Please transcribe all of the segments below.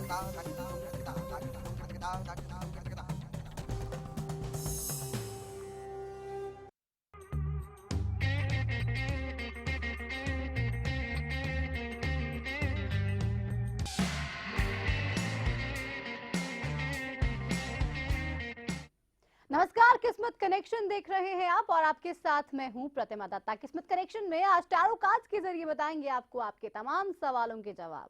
नमस्कार, किस्मत कनेक्शन देख रहे हैं आप और आपके साथ मैं हूं प्रतिमा दत्ता। किस्मत कनेक्शन में आज टैरो कार्ड्स के जरिए बताएंगे आपको आपके तमाम सवालों के जवाब।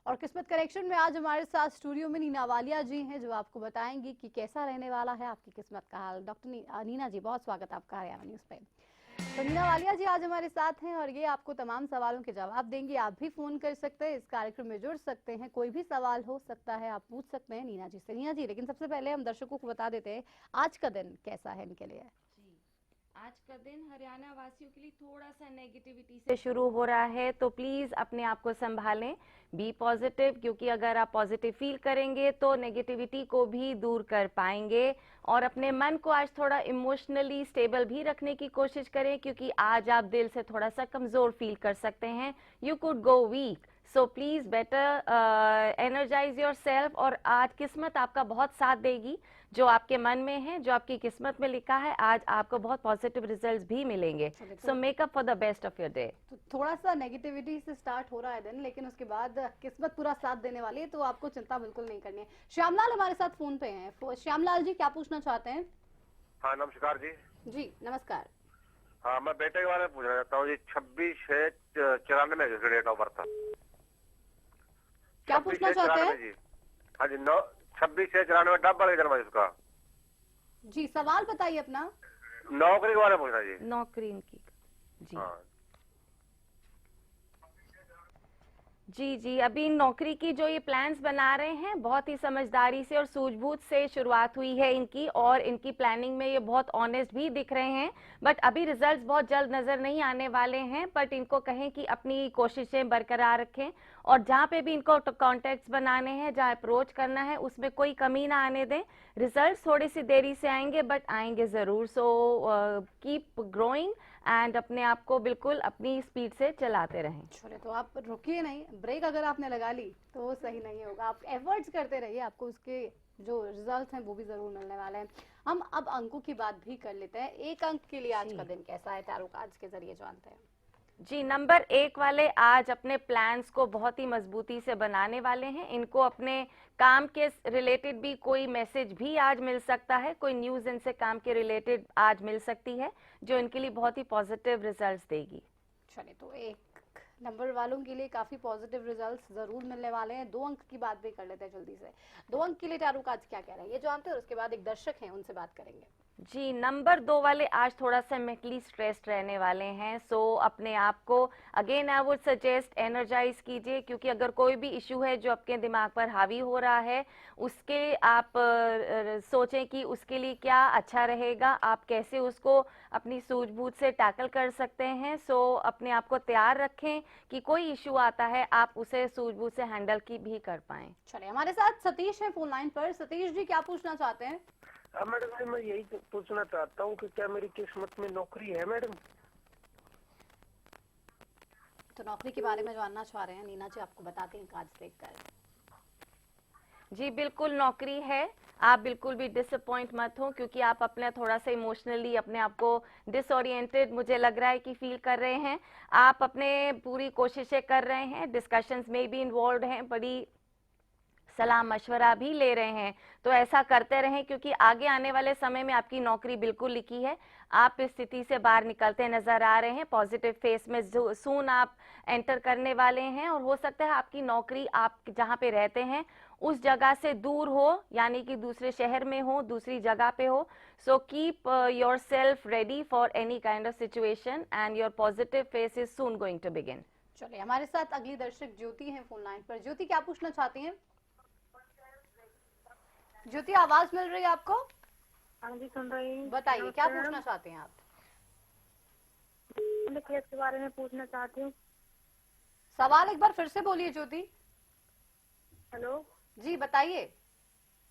और किस्मत कनेक्शन में आज हमारे साथ स्टूडियो में नीना वालिया जी हैं, जो आपको बताएंगी कि कैसा रहने वाला है आपकी किस्मत का हाल। डॉक्टर नीना जी, बहुत स्वागत आपका हरियाणा न्यूज पे। तो नीना वालिया जी आज हमारे साथ हैं और ये आपको तमाम सवालों के जवाब देंगी। आप भी फोन कर सकते हैं, इस कार्यक्रम में जुड़ सकते हैं, कोई भी सवाल हो सकता है आप पूछ सकते हैं नीना जी से। नीना जी, लेकिन सबसे पहले हम दर्शकों को बता देते हैं आज का दिन कैसा है इनके लिए। आज का दिन हरियाणा वासियों के लिए थोड़ा सा नेगेटिविटी से शुरू हो रहा है, तो प्लीज अपने आप को संभालें, बी पॉजिटिव, क्योंकि अगर आप पॉजिटिव फील करेंगे तो नेगेटिविटी को भी दूर कर पाएंगे। और अपने मन को आज थोड़ा इमोशनली स्टेबल भी रखने की कोशिश करें, क्योंकि आज आप दिल से थोड़ा सा कमजोर फील कर सकते हैं। You could go weak, so please better energise yourself. और आज किस्मत आपका बहुत साथ देगी, जो आपके मन में है, जो आपकी किस्मत में लिखा है, आज आपको बहुत पॉजिटिव रिजल्ट्स भी मिलेंगे। So make up for the best of your day. तो थोड़ा सा नेगेटिविटी से स्टार्ट हो रहा है दिन, लेकिन उसके बाद किस्मत पूरा साथ देने वाली है, तो आपको चिंता बिल्कुल नहीं करनी है। श्यामलाल हमारे साथ फोन पे हैं। श्यामलाल जी, क्या पूछना चाहते हैं? हाँ, नमस्कार जी। जी नमस्कार। हाँ, मैं बेटे के बारे में पूछना चाहता हूँ जी। 26/6/94 में डेट ऑफ बर्थ था। क्या पूछना चाहते हैं जी? हाँ जी, 26/6/94 डबल जन्म है उसका। जी, सवाल बताइए अपना। नौकरी के बारे में पूछना जी। नौकरी इनकी जी। हाँ जी, अभी नौकरी की जो ये प्लान्स बना रहे हैं, बहुत ही समझदारी से और सूझबूझ से शुरुआत हुई है इनकी, और इनकी प्लानिंग में ये बहुत ऑनेस्ट भी दिख रहे हैं। बट अभी रिजल्ट्स बहुत जल्द नजर नहीं आने वाले हैं, बट इनको कहें कि अपनी कोशिशें बरकरार रखें, और जहाँ पे भी इनको कॉन्टेक्ट्स बनाने हैं, जहाँ अप्रोच करना है, उसमें कोई कमी ना आने दें। रिजल्ट्स थोड़ी सी देरी से आएंगे, बट आएंगे जरूर। सो कीप ग्रोइंग एंड अपने आप को बिल्कुल अपनी स्पीड से चलाते रहें। चलिए, तो आप रुकिए नहीं, ब्रेक अगर आपने लगा ली तो वो सही नहीं होगा। आप एफर्ट्स करते रहिए, आपको उसके जो रिजल्ट हैं वो भी जरूर मिलने वाले हैं। हम अब अंकों की बात भी कर लेते हैं। एक अंक के लिए आज का दिन कैसा है, टैरो कार्ड्स के जरिए जानते हैं। जी, नंबर 1 वाले आज अपने प्लान्स को बहुत ही मजबूती से बनाने वाले हैं। इनको अपने काम के रिलेटेड भी कोई मैसेज भी आज मिल सकता है, कोई न्यूज़ इनसे काम के रिलेटेड आज मिल सकती है, जो इनके लिए बहुत ही पॉजिटिव रिजल्ट्स देगी। चलिए, तो एक नंबर वालों के लिए काफी पॉजिटिव रिजल्ट्स जरूर मिलने वाले हैं। 2 अंक की बात भी कर लेते हैं जल्दी से। 2 अंक के लिए टैरो कार्ड्स क्या कह रहे हैं ये जानते हैं, और उसके बाद एक दर्शक हैं उनसे बात करेंगे। जी, नंबर 2 वाले आज थोड़ा सा मेंटली स्ट्रेस्ड रहने वाले हैं। सो अपने आप को again I would suggest energise कीजिए, क्योंकि अगर कोई भी इशू है जो आपके दिमाग पर हावी हो रहा है, उसके आप सोचें कि उसके लिए क्या अच्छा रहेगा, आप कैसे उसको अपनी सूझबूझ से टैकल कर सकते हैं। सो अपने आप को तैयार रखें कि कोई इशू आता है, आप उसे सूझबूझ से हैंडल की भी कर पाएं। चलिए, हमारे साथ सतीश है फोन लाइन पर। सतीश जी, क्या पूछना चाहते हैं? मैडम जी, मैं यही पूछना चाहता हूँ कि क्या मेरी किस्मत में नौकरी है मैडम? तो नौकरी के बारे में जानना चाह रहे हैं नीना जी, आपको बताते हैं कार्ड्स देखकर। जी बिल्कुल नौकरी है। आप बिल्कुल भी डिसअपॉइंट मत हो, क्योंकि आप अपने थोड़ा सा इमोशनली अपने आप को डिसओरिएंटेड मुझे लग रहा है कि फील कर रहे हैं। आप अपने पूरी कोशिशें कर रहे हैं, डिस्कशंस में भी इन्वॉल्व हैं, बड़ी सलाह मशवरा भी ले रहे हैं। तो ऐसा करते रहें, क्योंकि आगे आने वाले समय में आपकी नौकरी बिल्कुल लिखी है। आप इस स्थिति से बाहर निकलते नजर आ रहे हैं। पॉजिटिव फेस में सून आप एंटर करने वाले हैं, और हो सकता है आपकी नौकरी आप जहां पे रहते हैं उस जगह से दूर हो, यानी कि दूसरे शहर में हो, दूसरी जगह पे हो। So keep yourself ready for any kind of situation and your positive face is soon going to begin. चलिए, हमारे साथ अगली दर्शक ज्योति हैं फोन लाइन पर। ज्योति, क्या पूछना चाहती हैं? ज्योति, आवाज मिल रही है आपको? हाँ जी, सुन रही हूँ। बताइए, क्या पूछना चाहते हैं आप? केस के बारे में पूछना चाहती हूँ। सवाल एक बार फिर से बोलिए ज्योति। हेलो जी, बताइए।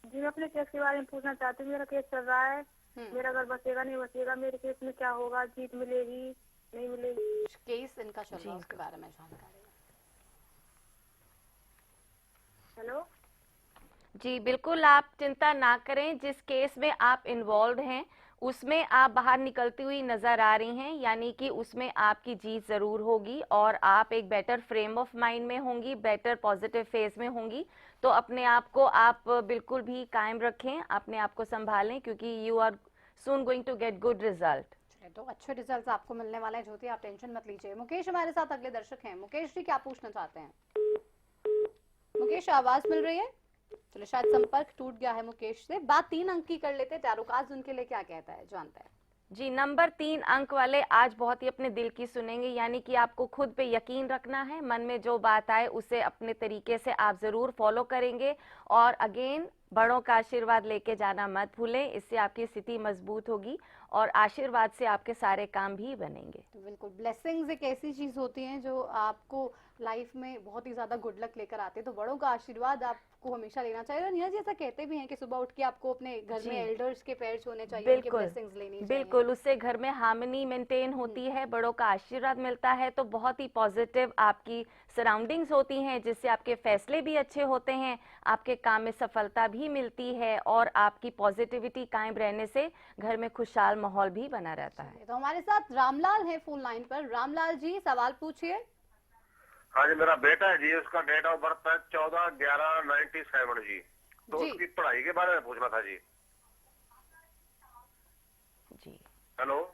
जी मैं अपने केस के बारे में पूछना चाहती हूँ। मेरा केस चल रहा है, मेरा घर बसेगा नहीं बसेगा, मेरे केस में क्या होगा, जीत मिलेगी नहीं मिलेगी? केस इनका चल रहा है उसके बारे में जानकारी। हेलो जी बिल्कुल, आप चिंता ना करें। जिस केस में आप इन्वॉल्व हैं उसमें आप बाहर निकलती हुई नजर आ रही हैं, यानी कि उसमें आपकी जीत जरूर होगी और आप एक बेटर फ्रेम ऑफ माइंड में होंगी, बेटर पॉजिटिव फेज में होंगी। तो अपने आप को आप बिल्कुल भी कायम रखें, अपने आप को संभालें, क्योंकि you are soon going to get good result. तो अच्छे रिजल्ट्स आपको मिलने वाले हैं ज्योति, आप टेंशन मत लीजिए। मुकेश हमारे साथ अगले दर्शक हैं। मुकेश जी क्या पूछना चाहते हैं? मुकेश आवाज मिल रही है? चलो शायद संपर्क टूट गया है मुकेश से। बात 3 अंक की कर लेते हैं। तारुकाज उनके लिए क्या कहता है जानते हैं। जी, नंबर 3 अंक वाले आज बहुत ही अपने दिल की सुनेंगे, यानी कि आपको खुद पे यकीन रखना है। मन में जो बात आए उसे अपने तरीके से आप जरूर फॉलो करेंगे और अगेन बड़ों का आशीर्वाद लेके जाना मत भूलें, इससे आपकी स्थिति मजबूत होगी और आशीर्वाद से आपके सारे काम भी बनेंगे। तो बिल्कुल ब्लेसिंग्स एक ऐसी चीज होती है जो आपको लाइफ में बहुत ही ज्यादा गुड लक लेकर आते हैं। तो बड़ों का आशीर्वाद आपको हमेशा लेना चाहिए। और नीरज जी ऐसा कहते भी हैं कि सुबह उठ के आपको अपने घर में एल्डर्स के पैर छूने चाहिए, उनके बिल्कुल ब्लेसिंग्स लेनी चाहिए। बिल्कुल, उससे घर में हार्मनी मेंटेन होती है, बड़ों का आशीर्वाद मिलता है, तो बहुत ही पॉजिटिव आपकी सराउंडिंग्स होती हैं, जिससे आपके फैसले भी अच्छे होते हैं, आपके काम में सफलता भी मिलती है और आपकी पॉजिटिविटी कायम रहने से घर में खुशहाल माहौल भी बना रहता है। तो हमारे साथ रामलाल है फोन लाइन पर। रामलाल जी सवाल पूछिए। हाँ जी, मेरा बेटा है जी, उसका डेट ऑफ बर्थ है 14/11/97 जी। तो जी। उसकी पढ़ाई के बारे में पूछना था जी। जी हेलो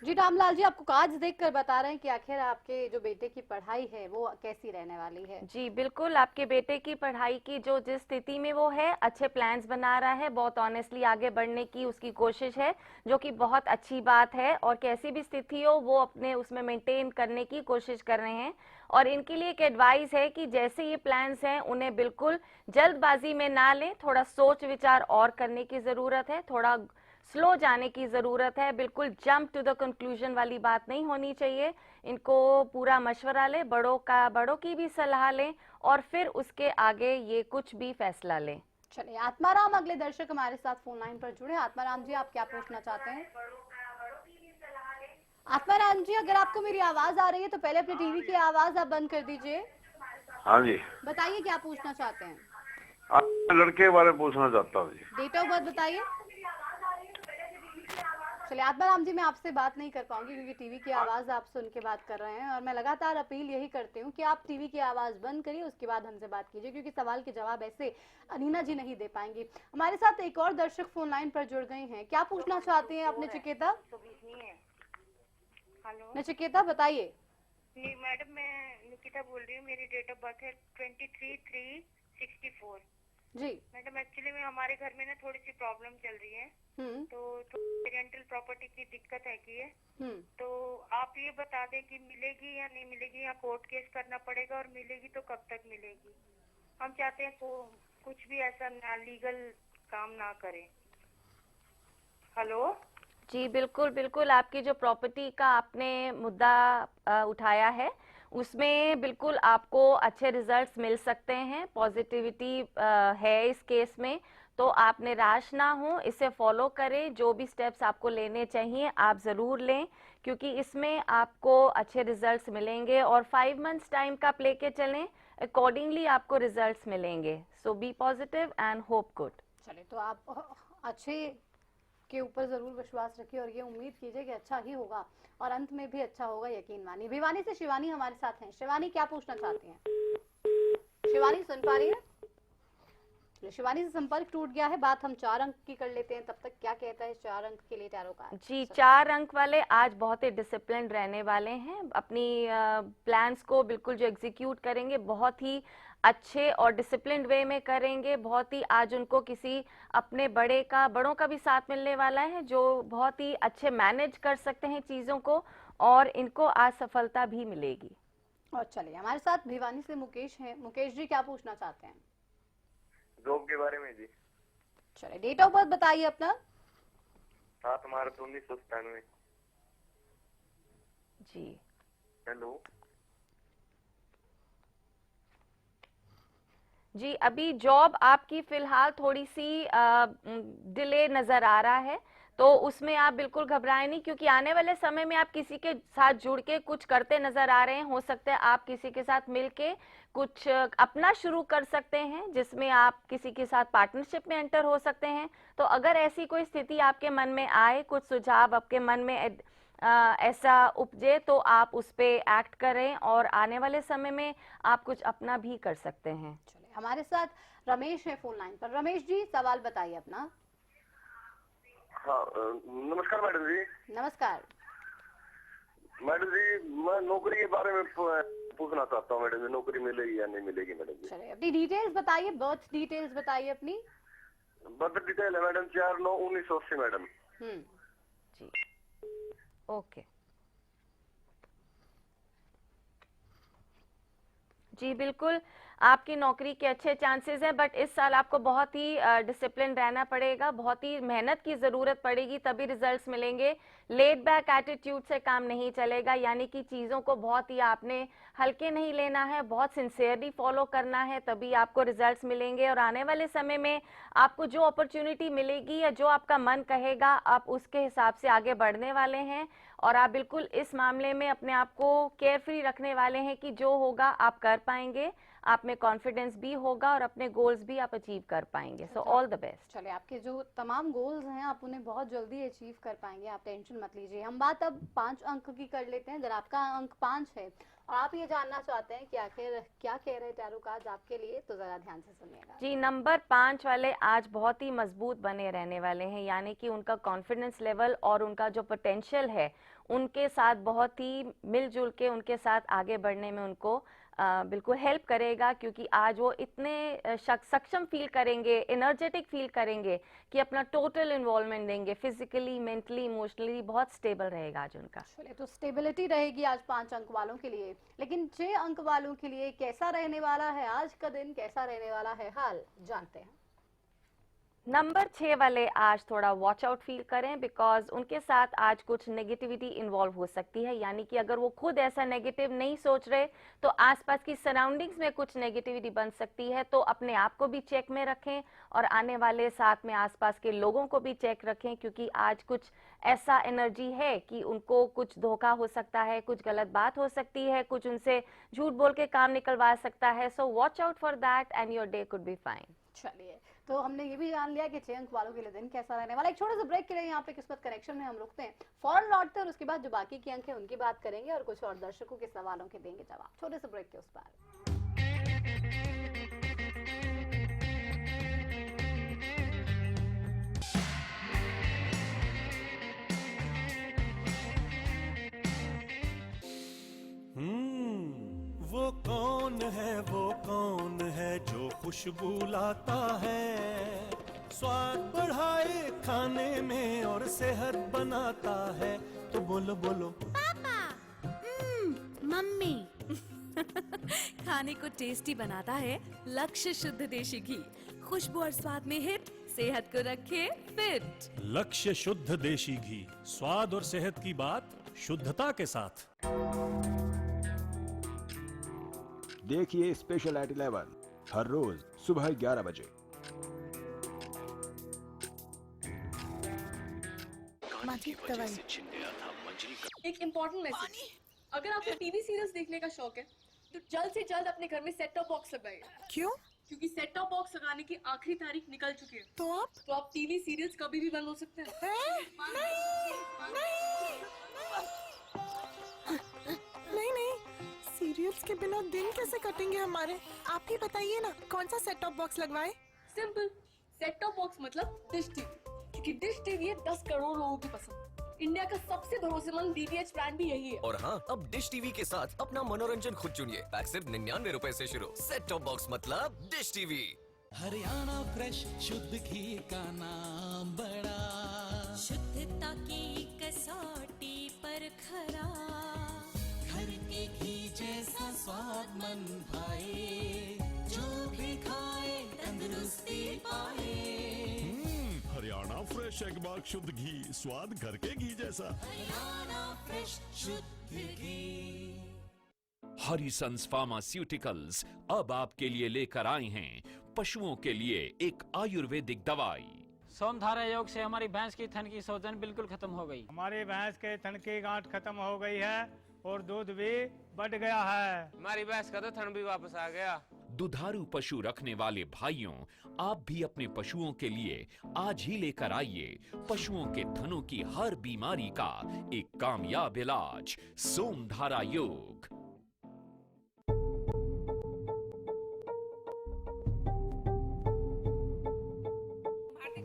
जी रामलाल जी आपको काज देखकर बता रहे हैं कि आखिर आपके जो बेटे की पढ़ाई है वो कैसी रहने वाली है। जी बिल्कुल, आपके बेटे की पढ़ाई की जो जिस स्थिति में वो है, अच्छे प्लान्स बना रहा है, बहुत ऑनेस्टली आगे बढ़ने की उसकी कोशिश है, जो कि बहुत अच्छी बात है। और कैसी भी स्थिति हो वो अपने उसमें मेंटेन करने की कोशिश कर रहे हैं। और इनके लिए एक एडवाइस है कि जैसे ये प्लान्स हैं उन्हें बिल्कुल जल्दबाजी में ना लें, थोड़ा सोच विचार और करने की ज़रूरत है, थोड़ा स्लो जाने की ज़रूरत है। बिल्कुल जंप टू द कंक्लूजन वाली बात नहीं होनी चाहिए। इनको पूरा मशवरा लें, बड़ों की भी सलाह लें और फिर उसके आगे ये कुछ भी फैसला लें। चलिए आत्माराम अगले दर्शक हमारे साथ फोन लाइन पर जुड़े। आत्माराम जी आप क्या पूछना चाहते हैं? आत्माराम जी अगर आपको मेरी आवाज आ रही है तो पहले अपने टीवी की आवाज आप बंद कर दीजिए। हाँ जी, बताइए क्या पूछना चाहते हैं? लड़के के बारे में पूछना चाहता हूँ जी। डेट ऑफ बर्थ बताइए। चलिए आत्माराम जी मैं आपसे बात नहीं कर पाऊंगी क्योंकि टीवी की आवाज आप सुन के बात कर रहे हैं और मैं लगातार अपील यही करती हूँ कि आप टीवी की आवाज बंद करिए, उसके बाद हमसे बात कीजिए, क्योंकि सवाल के जवाब ऐसे अनीना जी नहीं दे पाएंगी। हमारे साथ एक और दर्शक फोन लाइन पर जुड़ गए हैं। क्या पूछना चाहते हैं आपने चिकेता? हेलो नचिकेता बताइए। जी मैडम मैं निकिता बोल रही हूँ। मेरी डेट ऑफ बर्थ है 23/3/64। जी। मैडम एक्चुअली में हमारे घर में ना थोड़ी सी प्रॉब्लम चल रही है, तो रेंटल प्रॉपर्टी की दिक्कत है कि तो आप ये बता दें कि मिलेगी या नहीं मिलेगी, या कोर्ट केस करना पड़ेगा, और मिलेगी तो कब तक मिलेगी? हम चाहते हैं कुछ भी ऐसा ना लीगल काम ना करें। हेलो जी बिल्कुल बिल्कुल, आपकी जो प्रॉपर्टी का आपने मुद्दा उठाया है उसमें बिल्कुल आपको अच्छे रिजल्ट्स मिल सकते हैं, पॉजिटिविटी है इस केस में। तो आप निराश ना हो, इसे फॉलो करें, जो भी स्टेप्स आपको लेने चाहिए आप ज़रूर लें, क्योंकि इसमें आपको अच्छे रिजल्ट्स मिलेंगे और 5 मंथ्स टाइम का आप लेके चलें, अकॉर्डिंगली आपको रिजल्ट्स मिलेंगे। So be positive and hope good. चलिए तो आप अच्छे के ऊपर जरूर विश्वास रखिए और ये उम्मीद कीजिए कि अच्छा ही होगा और अंत में भी अच्छा होगा, यकीन मानिए। भिवानी से शिवानी हमारे साथ हैं। शिवानी क्या पूछना चाहती हैं? शिवानी सुन पा रही है? शिवानी से संपर्क टूट गया है। बात हम 4 अंक की कर लेते हैं, तब तक क्या कहता है 4 अंक के लिए टैरो कार्ड? जी 4 अंक वाले आज बहुत ही डिसिप्लिन रहने वाले हैं, अपनी प्लान्स को बिल्कुल जो एग्जीक्यूट करेंगे बहुत ही अच्छे और डिसिप्लिन्ड वे में करेंगे। बहुत ही आज उनको किसी अपने बड़ों का भी साथ मिलने वाला है, जो बहुत ही अच्छे मैनेज कर सकते हैं चीज़ों को, और इनको आज सफलता भी मिलेगी। और चलिए हमारे साथ भिवानी से मुकेश हैं। मुकेश जी क्या पूछना चाहते हैं? जॉब के बारे में जी। चलिए डेट ऑफ बर्थ बताइए अपना। 7/12/1997। जी हेलो जी, अभी जॉब आपकी फिलहाल थोड़ी सी डिले नजर आ रहा है, तो उसमें आप बिल्कुल घबराएं नहीं, क्योंकि आने वाले समय में आप किसी के साथ जुड़ के कुछ करते नजर आ रहे हैं। हो सकता है आप किसी के साथ मिलके कुछ अपना शुरू कर सकते हैं, जिसमें आप किसी के साथ पार्टनरशिप में एंटर हो सकते हैं। तो अगर ऐसी कोई स्थिति आपके मन में आए, कुछ सुझाव आपके मन में ऐसा उपजे, तो आप उस पे एक्ट करें और आने वाले समय में आप कुछ अपना भी कर सकते हैं। चलिए, हमारे साथ रमेश है फोन लाइन पर। रमेश जी, सवाल बताइए अपना। हाँ, नमस्कार मैडम जी। नमस्कार। मैडम जी, मैं नौकरी के बारे में पूछना चाहता हूँ मैडम जी, नौकरी मिलेगी या नहीं मिलेगी मैडम जी? चलिए, अपनी डिटेल्स बताइए, बर्थ डिटेल्स बताइए अपनी। बर्थ डिटेल है मैडम 4/9/1980 मैडम। जी, ओके जी, बिल्कुल आपकी नौकरी के अच्छे चांसेस हैं, बट इस साल आपको बहुत ही डिसिप्लिन रहना पड़ेगा, बहुत ही मेहनत की ज़रूरत पड़ेगी, तभी रिजल्ट्स मिलेंगे। लेड बैक एटीट्यूड से काम नहीं चलेगा, यानी कि चीज़ों को बहुत ही आपने हल्के नहीं लेना है, बहुत सिंसियरली फॉलो करना है, तभी आपको रिजल्ट्स मिलेंगे। और आने वाले समय में आपको जो अपॉर्चुनिटी मिलेगी या जो आपका मन कहेगा, आप उसके हिसाब से आगे बढ़ने वाले हैं। और आप बिल्कुल इस मामले में अपने आप को केयरफ्री रखने वाले हैं कि जो होगा आप कर पाएंगे, आप में कॉन्फिडेंस भी होगा और अपने गोल्स भी आप अचीव कर पाएंगे। So all the best. चलिए, आपके जो तमाम गोल्स हैं आप उन्हें बहुत जल्दी अचीव कर पाएंगे, आप टेंशन मत लीजिए। हम बात अब 5 अंक की कर लेते हैं। अगर आपका अंक 5 है और आप ये जानना चाहते हैं कि आखिर क्या कह रहे टैरो कार्ड्स आपके लिए, तो जरा ध्यान से सुनिएगा। जी, नंबर 5 वाले आज बहुत ही मजबूत बने रहने वाले हैं, यानी कि उनका कॉन्फिडेंस लेवल और उनका जो पोटेंशियल है उनके साथ बहुत ही मिलजुल के उनके साथ आगे बढ़ने में उनको बिल्कुल हेल्प करेगा, क्योंकि आज वो इतने सक्षम फील करेंगे, एनर्जेटिक फील करेंगे कि अपना टोटल इन्वॉल्वमेंट देंगे, फिजिकली, मेंटली, इमोशनली बहुत स्टेबल रहेगा आज उनका। चलिए, तो स्टेबिलिटी रहेगी आज 5 अंक वालों के लिए। लेकिन 6 अंक वालों के लिए कैसा रहने वाला है आज का दिन, कैसा रहने वाला है हाल, जानते हैं। नंबर 6 वाले आज थोड़ा वॉच आउट फील करें, बिकॉज उनके साथ आज कुछ नेगेटिविटी इन्वॉल्व हो सकती है, यानी कि अगर वो खुद ऐसा नेगेटिव नहीं सोच रहे तो आसपास की सराउंडिंग्स में कुछ नेगेटिविटी बन सकती है। तो अपने आप को भी चेक में रखें और आने वाले साथ में आसपास के लोगों को भी चेक रखें, क्योंकि आज कुछ ऐसा एनर्जी है कि उनको कुछ धोखा हो सकता है, कुछ गलत बात हो सकती है, कुछ उनसे झूठ बोल के काम निकलवा सकता है। So watch out for that and your day could be fine. चलिए, तो हमने ये भी जान लिया कि 6 अंक वालों के लिए दिन कैसा रहने वाला। एक छोटे से ब्रेक के लिए यहाँ पे किस्मत कनेक्शन में हम रुकते हैं, फौरन लौटते हैं और उसके बाद जो बाकी के अंक है उनकी बात करेंगे और कुछ और दर्शकों के सवालों के देंगे जवाब। छोटे से ब्रेक के उस पार। वो कौन है जो खुशबू लाता है, स्वाद बढ़ाए खाने में और सेहत बनाता है। तो बोलो बोलो पापा। मम्मी। खाने को टेस्टी बनाता है लक्ष्य शुद्ध देशी घी, खुशबू और स्वाद में हिट, सेहत को रखे फिट। लक्ष्य शुद्ध देशी घी, स्वाद और सेहत की बात शुद्धता के साथ। देखिए स्पेशल एट 11 हर रोज सुबह 11 बजे। एक इम्पोर्टेंट मैसेज, अगर आपको टीवी सीरियल्स देखने का शौक है तो जल्द से जल्द अपने घर में सेट टॉप बॉक्स लगाइए। क्यों? क्योंकि सेट टॉप बॉक्स लगाने की आखिरी तारीख निकल चुकी है। तो आप टीवी सीरियल्स कभी भी बंद हो सकते हैं। नहीं, सीरियल्स के बिना दिन कैसे कटेंगे हमारे? आप ही बताइए ना, कौन सा सेट टॉप बॉक्स लगवाएं? सिंपल, सेट टॉप बॉक्स मतलब डिश टीवी, क्योंकि डिश टीवी है 10 करोड़ लोगों की पसंद। इंडिया का सबसे भरोसेमंद डीटीएच ब्रांड भी यही है। और हाँ, अब डिश टीवी के साथ अपना मनोरंजन खुद चुनिए। पैक सिर्फ 99 रुपए से शुरू। सेट टॉप बॉक्स मतलब डिश टीवी। हरियाणा फ्रेश शुद्ध घी का नाम बड़ा, शुद्धता की कसौटी पर खरा, घर के घी जैसा स्वाद मन भाए, जो भी खाए तंदुरुस्ती पाए। हरियाणा फ्रेश एगबाग शुद्ध घी, स्वाद घर के घी जैसा। हरियाणा फ्रेश शुद्ध घी। हरिसंस फार्मास्यूटिकल्स अब आपके लिए लेकर आए हैं पशुओं के लिए एक आयुर्वेदिक दवाई। सोमधारा योग से हमारी भैंस की थन की सूजन बिल्कुल खत्म हो गई। हमारी भैंस के थन की गांठ खत्म हो गई है और दूध भी बढ़ गया है। हमारी भैंस का तो थन भी वापस आ गया। दुधारू पशु रखने वाले भाइयों, आप भी अपने पशुओं के लिए आज ही लेकर आइए पशुओं के थनों की हर बीमारी का एक कामयाब इलाज, सोमधारा योग।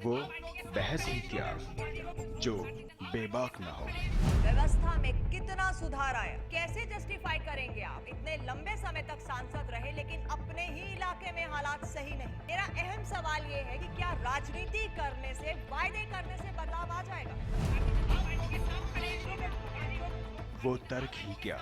वो बहस ही क्या जो बेबाक ना हो। व्यवस्था में कितना सुधार आया, कैसे जस्टिफाई करेंगे आप? इतने लंबे समय तक सांसद रहे लेकिन अपने ही इलाके में हालात सही नहीं। मेरा अहम सवाल ये है कि क्या राजनीति करने से, वायदे करने से बदलाव आ जाएगा? वो तर्क ही क्या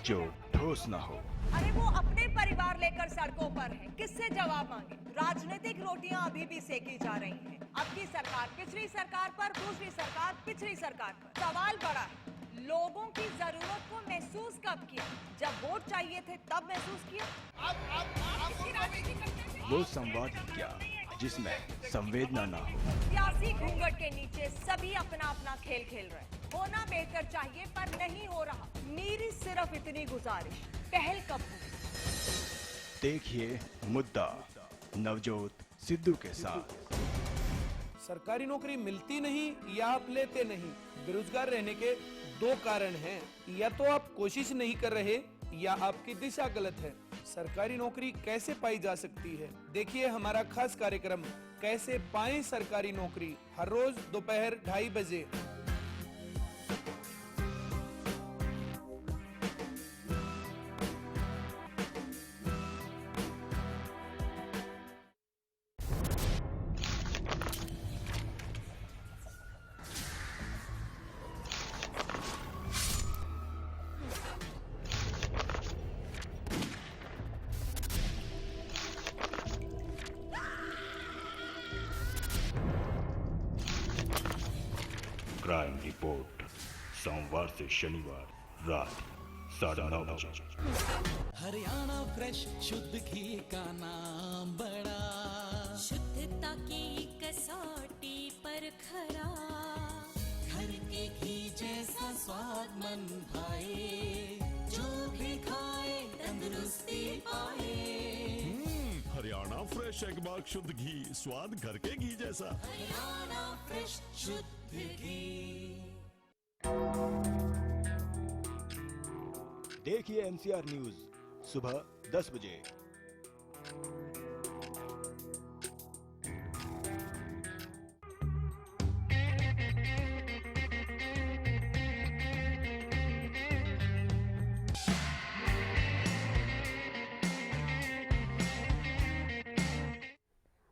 जो ठोस ना हो। अरे वो अपने परिवार लेकर सड़कों पर है, किससे जवाब मांगे? राजनीतिक रोटियां अभी भी सेकी जा रही हैं। अब की सरकार पिछली सरकार पर, दूसरी सरकार पिछली सरकार पर। सवाल बड़ा है, लोगों की जरूरत को महसूस कब किया? जब वोट चाहिए थे तब महसूस किया? वो संवाद ही क्या जिसमें संवेदना ना हो। सियासी घूंघट के नीचे सभी अपना अपना खेल खेल रहे हैं। होना बेहतर चाहिए पर नहीं हो रहा। मेरी सिर्फ इतनी गुजारिश, पहल कब होगी? देखिए मुद्दा नवजोत सिद्धू के साथ। सरकारी नौकरी मिलती नहीं या आप लेते नहीं। बेरोजगार रहने के दो कारण हैं, या तो आप कोशिश नहीं कर रहे या आपकी दिशा गलत है। सरकारी नौकरी कैसे पाई जा सकती है, देखिए हमारा खास कार्यक्रम कैसे पाएं सरकारी नौकरी, हर रोज दोपहर 2:30 बजे। क्राइम रिपोर्ट सोमवार से शनिवार रात 9:30 बजे। हरियाणा फ्रेश शुद्ध घी का नाम बड़ा, शुद्धता की कसौटी पर खरा, घर के घी जैसा स्वाद मन भाए, जो भी खाए तंदुरुस्ती पाए। हरियाणा फ्रेश एगबाग शुद्ध घी, स्वाद घर के घी जैसा। हरियाणा फ्रेश शुद्ध घी। देखिए एनसीआर न्यूज सुबह 10 बजे।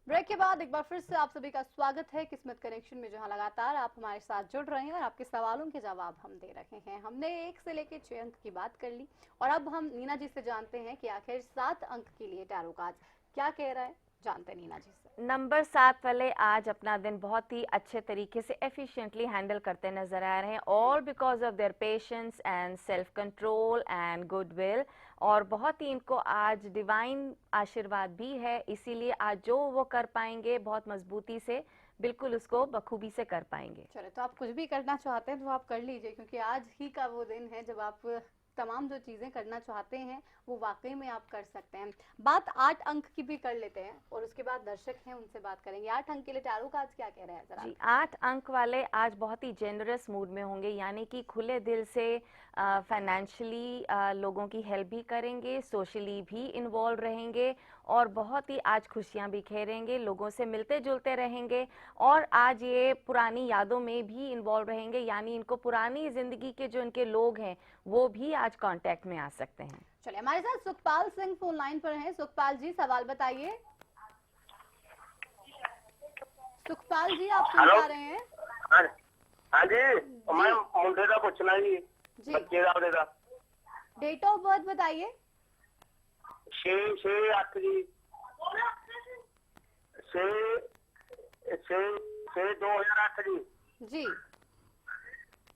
ब्रेक के बाद एक बार फिर से आप सभी का स्वागत है किस्मत कनेक्शन में, जहां लगातार आप हमारे साथ जुड़ रहे हैं और आपके सवालों के जवाब हम दे रहे हैं। हमने 1 से लेकर 6 अंक की बात कर ली और अब हम नीना जी से जानते हैं कि आखिर 7 अंक के लिए टैरो कार्ड क्या कह रहा है। जानते हैं नीना जी से। नंबर 7 वाले आज अपना दिन बहुत ही अच्छे तरीके से एफिशिएंटली हैंडल करते नजर आ रहे हैं, और because of their patience and self control and goodwill, और बहुत ही इनको आज डिवाइन आशीर्वाद भी है, इसीलिए आज जो वो कर पाएंगे बहुत मजबूती से, बिल्कुल उसको बखूबी से कर पाएंगे। चलो, तो आप कुछ भी करना चाहते हैं तो आप कर लीजिए, क्योंकि आज ही का वो दिन है जब आप तमाम जो चीजें करना चाहते हैं वो वाकई में आप कर सकते हैं। बात 8 अंक की भी कर लेते हैं और उसके बाद दर्शक हैं उनसे बात करेंगे। 8 अंक के लिए टैरो कार्ड्स क्या कह रहे हैं जरा? जी, 8 अंक वाले आज बहुत ही जेनरस मूड में होंगे, यानी कि खुले दिल से फाइनेंशियली लोगों की हेल्प भी करेंगे, सोशली भी इन्वॉल्व रहेंगे और बहुत ही आज खुशियां बिखेरेंगे, लोगों से मिलते जुलते रहेंगे और आज ये पुरानी यादों में भी इन्वॉल्व रहेंगे, यानी इनको पुरानी जिंदगी के जो इनके लोग हैं वो भी आज कांटेक्ट में आ सकते हैं। चलिए, हमारे साथ सुखपाल सिंह फोन लाइन पर हैं। सुखपाल जी, सवाल बताइए। सुखपाल जी, आप सुन पा रहे हैं? हाँ जी, मैं मुंडे का पूछना जी, बच्चे का ਉਹਦੇ ਦਾ। डेट ऑफ बर्थ बताइए। 6/8 जी, 6/2008 जी। जी,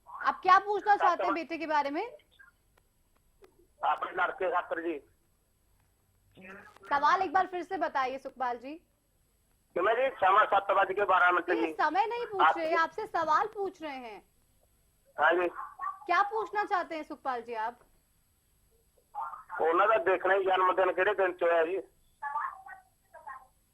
आप क्या पूछना चाहते हैं बेटे के बारे में? अपने लड़के खातर जी। सवाल एक बार फिर से बताइए सुखपाल जी। कि मैं जी समय 7:12 जी समय नहीं पूछ रहे, आपसे सवाल पूछ रहे हैं। हाँ जी। क्या पूछना चाहते हैं सुखपाल जी आप? उन्होंने देखना ही जन्मदिन केड़े दिन चो है जी।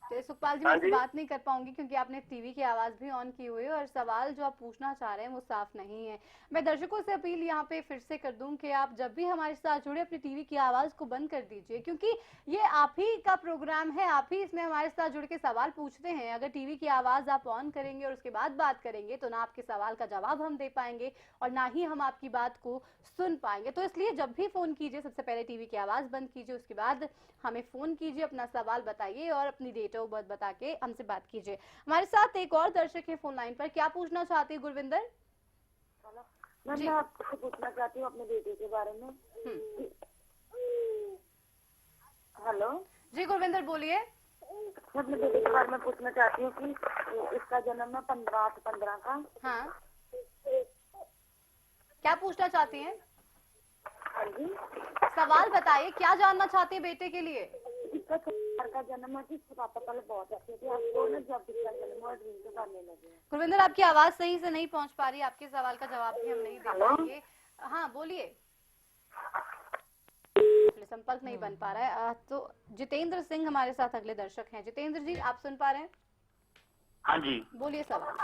तो सुखपाल जी मैं इससे बात नहीं कर पाऊंगी क्योंकि आपने टीवी की आवाज भी ऑन की हुई है और सवाल जो आप पूछना चाह रहे हैं वो साफ नहीं है। मैं दर्शकों से अपील यहाँ पे फिर से कर दूं कि आप जब भी हमारे साथ जुड़े अपनी टीवी की आवाज को बंद कर दीजिए, क्योंकि ये आप ही का प्रोग्राम है, आप ही इसमें हमारे साथ जुड़ के सवाल पूछते हैं। अगर टीवी की आवाज आप ऑन करेंगे और उसके बाद बात करेंगे तो ना आपके सवाल का जवाब हम दे पाएंगे और ना ही हम आपकी बात को सुन पाएंगे। तो इसलिए जब भी फोन कीजिए सबसे पहले टीवी की आवाज बंद कीजिए, उसके बाद हमें फोन कीजिए, अपना सवाल बताइए और अपनी डेट ऑफ बर्थ बता के हमसे बात कीजिए। हमारे साथ एक और दर्शक है फोन लाइन पर। क्या पूछना चाहती है गुरविंदर? मैं आपसे पूछना चाहती हूँ अपने बेटे के बारे में। हेलो जी गुरविंदर बोलिए। मैं अपने बेटे के बारे में पूछना चाहती हूँ कि इसका जन्म है 15/8/15 का। हाँ क्या पूछना चाहती हैं? हाँ जी सवाल बताइए, क्या जानना चाहते हैं बेटे के लिए? इसका 4 का जन्म है कि इसके पापा पहले बहुत अच्छे थे, आपको ना जब इसका जन्म हुआ ड्रिंक करने लगे। गुरविंदर आपकी आवाज सही से नहीं पहुंच पा रही, आपके सवाल का जवाब भी हम नहीं दे पाएंगे। हाँ बोलिए। संपर्क नहीं बन पा रहा है। तो जितेंद्र सिंह हमारे साथ अगले दर्शक हैं। जितेंद्र जी आप सुन पा रहे हैं? हाँ जी बोलिए सवाल।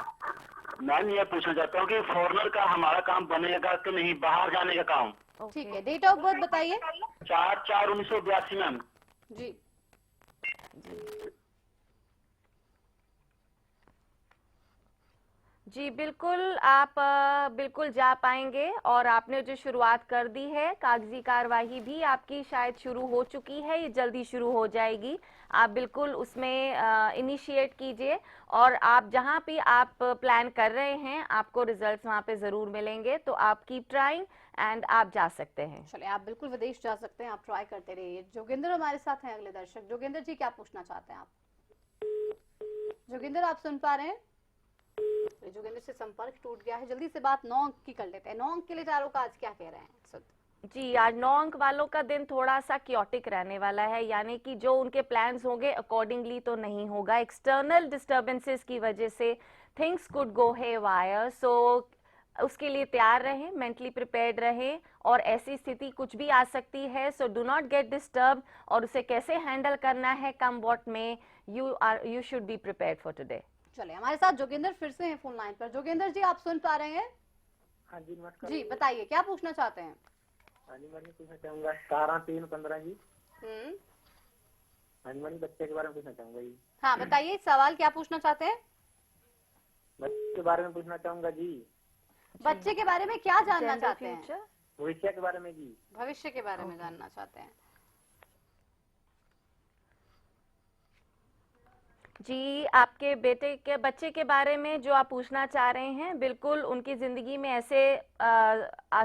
मैं ये पूछना चाहता हूँ कि फॉरेनर का हमारा काम बनेगा कि नहीं, बाहर जाने का काम। ठीक है, डेट ऑफ बर्थ बताइए। 4/4/1982 मैम जी। जी बिल्कुल, आप बिल्कुल जा पाएंगे और आपने जो शुरुआत कर दी है, कागजी कार्यवाही भी आपकी शायद शुरू हो चुकी है, ये जल्दी शुरू हो जाएगी। आप बिल्कुल उसमें इनिशिएट कीजिए और आप जहाँ भी आप प्लान कर रहे हैं आपको रिजल्ट्स वहाँ पे ज़रूर मिलेंगे। तो आप कीप ट्राइंग एंड आप जा सकते हैं। चलिए आप बिल्कुल विदेश जा सकते हैं, आप ट्राई करते रहिए। जोगिंदर हमारे साथ हैं अगले दर्शक। जोगिंदर जी क्या पूछना चाहते हैं आप? जोगिंदर आप सुन पा रहे हैं? जोगिंदर से संपर्क टूट गया है। जल्दी से बात 9 अंक की कर लेते हैं। 9 अंक के लिए चारों का आज क्या कह रहे हैं? जी आज 9 अंक वालों का दिन थोड़ा सा क्योटिक रहने वाला है, यानी कि जो उनके प्लान्स होंगे अकॉर्डिंगली तो नहीं होगा। एक्सटर्नल डिस्टर्बेंसेस की वजह से थिंग्स कुड गो हेवायर, सो उसके लिए तैयार रहें, मेंटली प्रिपेयर्ड रहें और ऐसी स्थिति कुछ भी आ सकती है। So do not get disturb और उसे कैसे हैंडल करना है कम वॉट में, you should be prepared for today. चलिए हमारे साथ जोगिंदर फिर से हैं फोन लाइन पर। जोगिंदर जी आप सुन पा रहे हैं? हाँ जी नमस्कार जी बताइए क्या पूछना चाहते हैं? हाँ जी मैं पूछना चाहूंगा 17/3/15 जी। हाँ जी मैं बच्चे के बारे में पूछना चाहूंगा जी। हाँ बताइए सवाल क्या पूछना चाहते हैं? बच्चे के बारे में पूछना चाहूंगा जी। बच्चे के बारे में क्या जानना चाहते हैं? भविष्य के बारे में जी। भविष्य के बारे में जानना चाहते हैं। जी आपके बच्चे के बारे में जो आप पूछना चाह रहे हैं, बिल्कुल उनकी जिंदगी में ऐसे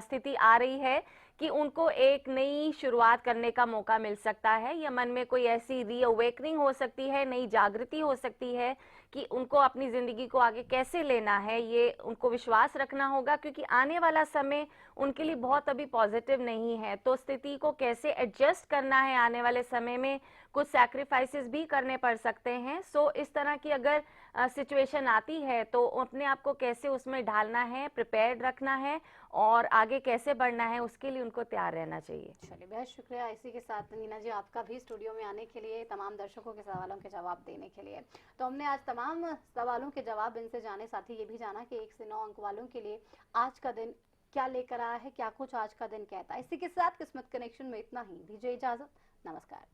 स्थिति आ रही है कि उनको एक नई शुरुआत करने का मौका मिल सकता है, या मन में कोई ऐसी रीअवेकनिंग हो सकती है, नई जागृति हो सकती है कि उनको अपनी ज़िंदगी को आगे कैसे लेना है, ये उनको विश्वास रखना होगा क्योंकि आने वाला समय उनके लिए बहुत अभी पॉजिटिव नहीं है। तो स्थिति को कैसे एडजस्ट करना है, आने वाले समय में कुछ सैक्रिफाइसेस भी करने पड़ सकते हैं। सो इस तरह की अगर सिचुएशन आती है तो अपने आप को कैसे उसमें ढालना है, प्रिपेयर्ड रखना है और आगे कैसे बढ़ना है, उसके लिए उनको तैयार रहना चाहिए। चलिए बहुत शुक्रिया। इसी के साथ नीना जी आपका भी स्टूडियो में आने के लिए, तमाम दर्शकों के सवालों के जवाब देने के लिए। तो हमने आज तमाम सवालों के जवाब इनसे जाने, साथ ही ये भी जाना कि 1 से 9 अंक वालों के लिए आज का दिन क्या लेकर आया है, क्या कुछ आज का दिन कहता है। इसी के साथ किस्मत कनेक्शन में इतना ही। दीजिए इजाजत, नमस्कार।